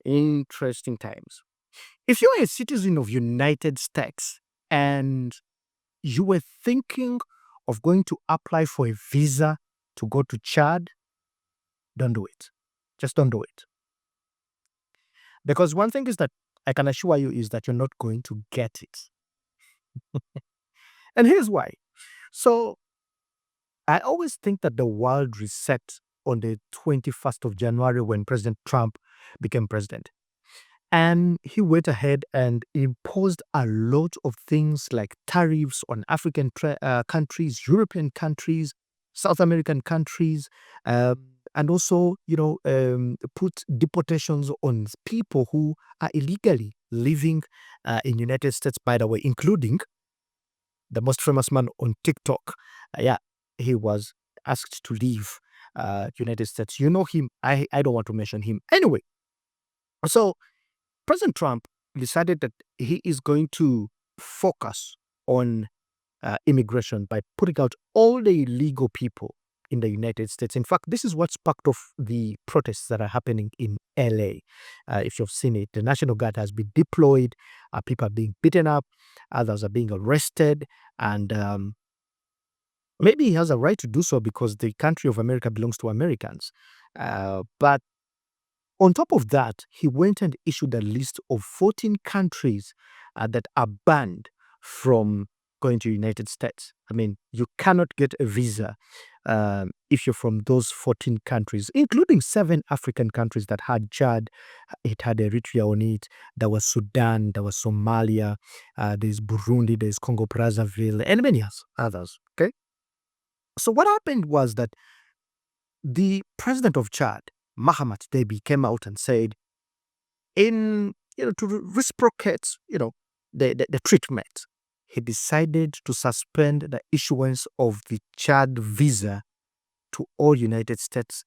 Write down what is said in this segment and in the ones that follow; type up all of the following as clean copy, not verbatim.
Interesting times. If you're a citizen of United States and you were thinking of going to apply for a visa to go to Chad, don't do it. Just don't do it. Because one thing is that I can assure you is that you're not going to get it. And here's why. So I always think that the world reset on the 21st of January when President Trump became president. And he went ahead and imposed a lot of things like tariffs on African countries, European countries, South American countries, and also, put deportations on people who are illegally living in United States, by the way, including the most famous man on TikTok. Yeah, he was asked to leave United States. You know him. I don't want to mention him. Anyway, so President Trump decided that he is going to focus on immigration by putting out all the illegal people in the United States. In fact, this is what sparked off the protests that are happening in LA. If you've seen it, the National Guard has been deployed, people are being beaten up, others are being arrested, and maybe he has a right to do so because the country of America belongs to Americans. But on top of that, he went and issued a list of 14 countries that are banned from going to United States. I mean, you cannot get a visa if you're from those 14 countries, including 7 African countries that had Chad, it had Eritrea on it, there was Sudan, there was Somalia, there's Burundi, there's Congo Brazzaville, and many others. Okay, so what happened was that the president of Chad, Mahamat Idriss, came out and said, to reciprocate, the treatment, he decided to suspend the issuance of the Chad visa to all United States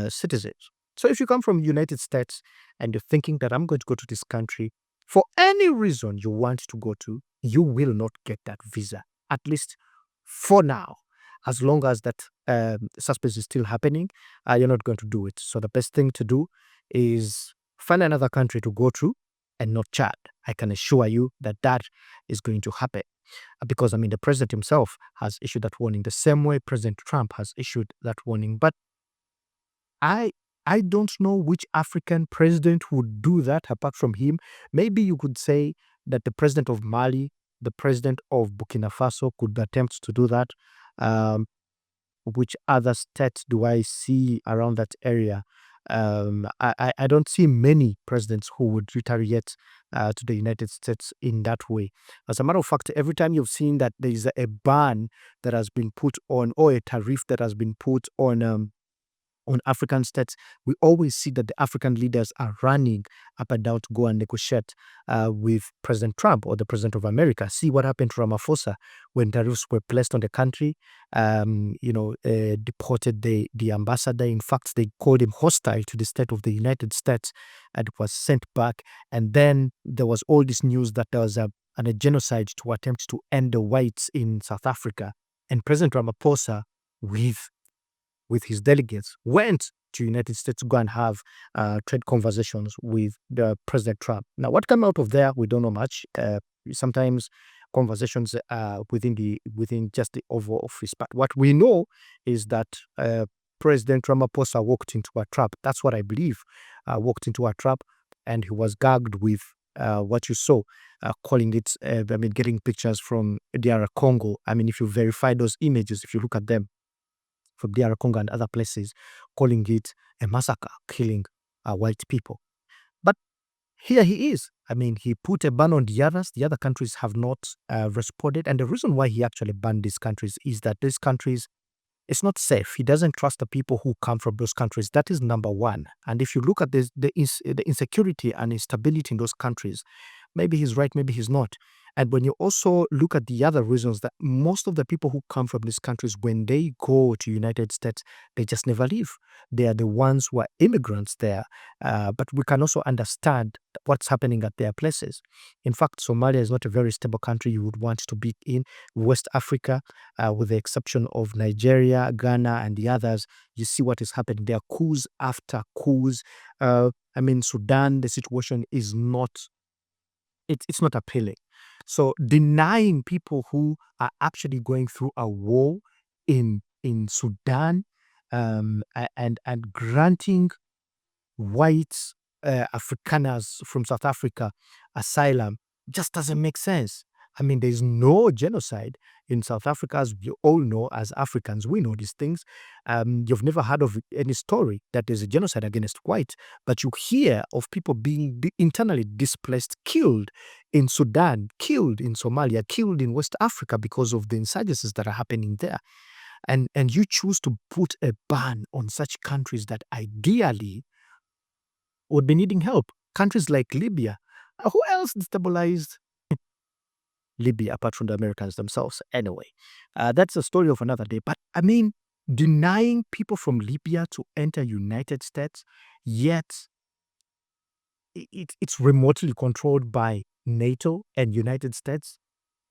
citizens. So if you come from United States and you're thinking that I'm going to go to this country for any reason you want to go to, you will not get that visa, at least for now. As long as that suspense is still happening, you're not going to do it. So the best thing to do is find another country to go to and not Chad. I can assure you that that is going to happen. Because, I mean, the president himself has issued that warning the same way President Trump has issued that warning. But I don't know which African president would do that apart from him. Maybe you could say that the president of Mali, the president of Burkina Faso could attempt to do that. Which other states do I see around that area? I don't see many presidents who would retaliate to the United States in that way. As a matter of fact, every time you've seen that there is a ban that has been put on or a tariff that has been put on African states, we always see that the African leaders are running up and down to go and negotiate with President Trump or the president of America. See what happened to Ramaphosa when tariffs were placed on the country. Deported the ambassador. In fact, they called him hostile to the state of the United States and was sent back. And then there was all this news that there was a genocide to attempt to end the whites in South Africa. And President Ramaphosa, with his delegates, went to United States to go and have trade conversations with the President Trump. Now, what came out of there, we don't know much. Sometimes conversations within just the Oval Office. But what we know is that President Ramaphosa walked into a trap. That's what I believe. Walked into a trap, and he was gagged with what you saw, calling it, getting pictures from DR Congo. I mean, if you verify those images, if you look at them, from DR Congo and other places, calling it a massacre, killing white people. But here he is. I mean, he put a ban on the others. The other countries have not responded. And the reason why he actually banned these countries is that these countries, it's not safe. He doesn't trust the people who come from those countries. That is number one. And if you look at the insecurity and instability in those countries, maybe he's right, maybe he's not. And when you also look at the other reasons, that most of the people who come from these countries, when they go to United States, they just never leave. They are the ones who are immigrants there. But we can also understand what's happening at their places. In fact, Somalia is not a very stable country you would want to be in. West Africa, with the exception of Nigeria, Ghana, and the others, you see what is happening. There are coups after coups. Sudan, the situation is not, it's not appealing. So denying people who are actually going through a war in Sudan, and granting white Afrikaners from South Africa asylum just doesn't make sense. There's no genocide in South Africa, as you all know. As Africans, we know these things. You've never heard of any story that there's a genocide against white, but you hear of people being internally displaced, killed in Sudan, killed in Somalia, killed in West Africa because of the insurgencies that are happening there. And you choose to put a ban on such countries that ideally would be needing help. Countries like Libya. Who else destabilized Libya apart from the Americans themselves? Anyway, that's a story of another day. But denying people from Libya to enter United States, yet it's remotely controlled by NATO and United States,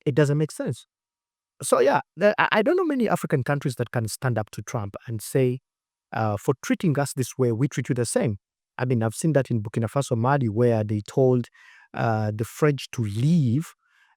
it doesn't make sense. So yeah, I don't know many African countries that can stand up to Trump and say, for treating us this way, we treat you the same. I've seen that in Burkina Faso, Mali, where they told the French to leave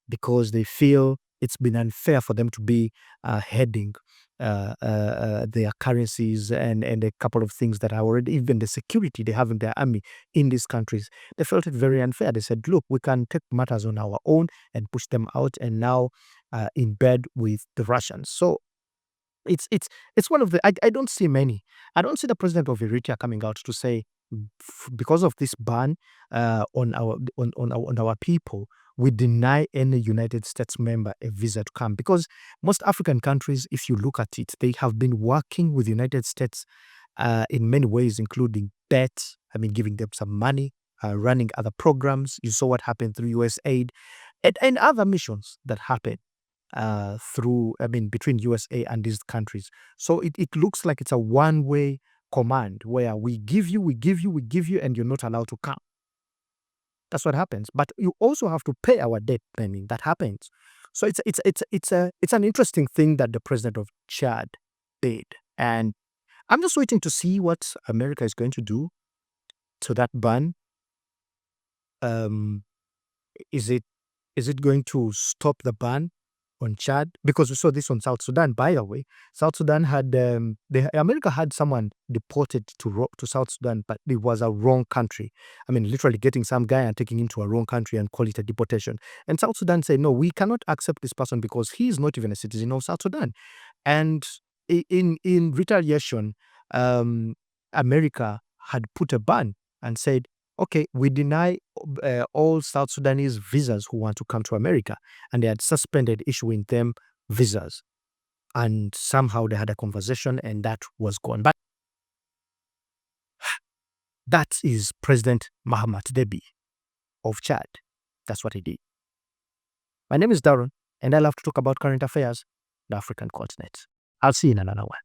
because they feel it's been unfair for them to be heading their currencies and a couple of things that are already, even the security they have in their army in these countries. They felt it very unfair. They said, look, we can take matters on our own and push them out, and now in bed with the Russians. So it's one of the, I don't see many. I don't see the president of Eritrea coming out to say, because of this ban on our people, we deny any United States member a visa to come. Because most African countries, if you look at it, they have been working with the United States in many ways, including debt. Giving them some money, running other programs. You saw what happened through USAID and other missions that happened between USA and these countries. So it looks like it's a one-way command where we give you, and you're not allowed to come. That's what happens. But you also have to pay our debt. That happens. So it's an interesting thing that the president of Chad did, and I'm just waiting to see what America is going to do to that ban. Is it going to stop the ban on Chad? Because we saw this on South Sudan, by the way. South Sudan had, America had someone deported to South Sudan, but it was a wrong country. Literally getting some guy and taking him to a wrong country and call it a deportation. And South Sudan said, no, we cannot accept this person because he is not even a citizen of South Sudan. And in retaliation, America had put a ban and said, okay, we deny all South Sudanese visas who want to come to America. And they had suspended issuing them visas. And somehow they had a conversation and that was gone. But that is President Mahamat Déby of Chad. That's what he did. My name is Darren, and I love to talk about current affairs, the African continent. I'll see you in another one.